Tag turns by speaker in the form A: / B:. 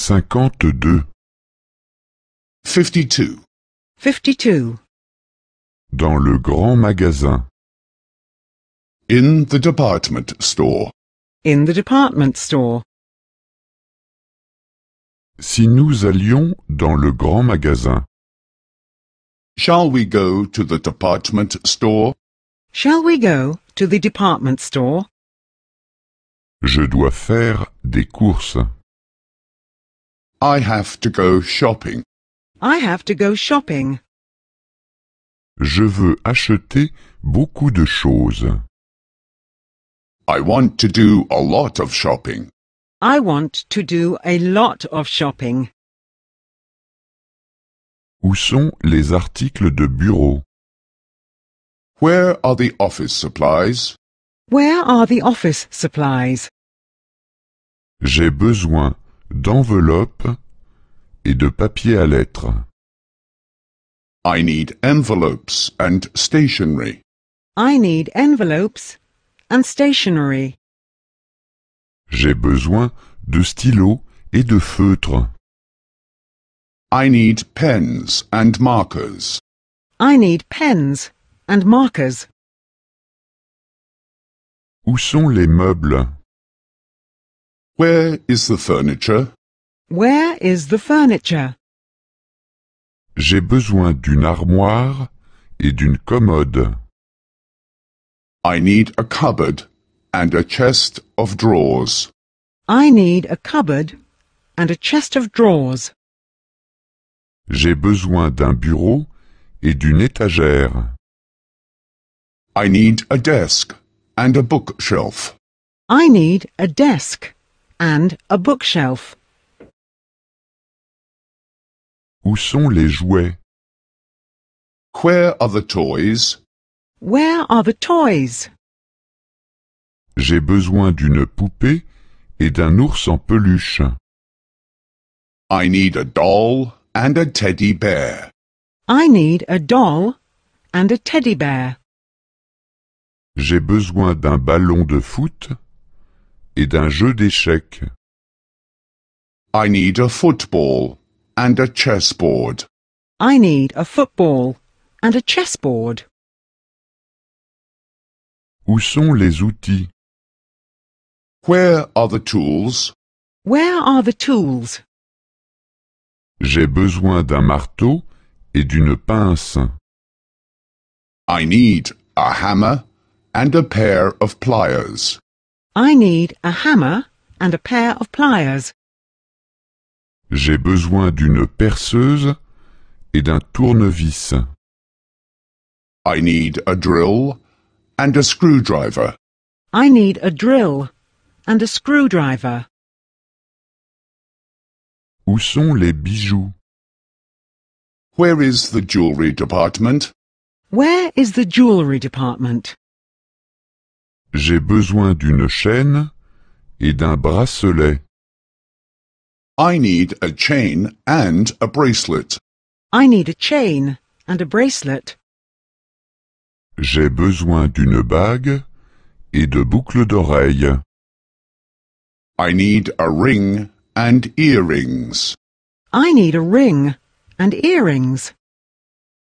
A: 52.
B: 52.
C: 52.
A: Dans le grand magasin.
B: In the department store.
C: In the department store.
A: Si nous allions dans le grand magasin.
B: Shall we go to the department store?
C: Shall we go to the department store?
A: Je dois faire des courses.
B: I have to go shopping.
C: I have to go shopping.
A: Je veux acheter beaucoup de choses.
B: I want to do a lot of shopping.
C: I want to do a lot of shopping.
A: Où sont les articles de bureau?
B: Where are the office supplies?
C: Where are the office supplies?
A: J'ai besoin d'enveloppes et de papier à lettres.
B: I need envelopes and stationery.
C: I need envelopes and stationery.
A: J'ai besoin de stylos et de feutres.
B: I need pens and markers.
C: I need pens and markers.
A: Où sont les meubles?
B: Where is the furniture?
C: Where is the furniture?
A: J'ai besoin d'une armoire et d'une commode.
B: I need a cupboard and a chest of drawers.
C: I need a cupboard and a chest of drawers.
A: J'ai besoin d'un bureau et d'une étagère.
B: I need a desk and a bookshelf.
C: I need a desk and a bookshelf.
A: Où sont les jouets?
B: Where are the toys?
C: Where are the toys?
A: J'ai besoin d'une poupée et d'un ours en peluche.
B: I need a doll and a teddy bear.
C: I need a doll and a teddy bear.
A: J'ai besoin d'un ballon de foot et d'un jeu d'échecs.
B: I need a football and a chessboard.
C: I need a football and a chessboard.
A: Où sont les outils?
B: Where are the tools?
C: Where are the tools?
A: J'ai besoin d'un marteau et d'une pince.
B: I need a hammer and a pair of pliers.
C: I need a hammer and a pair of pliers.
A: J'ai besoin d'une perceuse et d'un tournevis.
B: I need a drill and a screwdriver.
C: I need a drill and a screwdriver.
A: Où sont les bijoux?
B: Where is the jewelry department?
C: Where is the jewelry department?
A: J'ai besoin d'une chaîne et d'un bracelet.
B: I need a chain and a bracelet.
C: I need a chain and a bracelet.
A: J'ai besoin d'une bague et de boucles d'oreilles.
B: I need a ring and earrings.
C: I need a ring and earrings.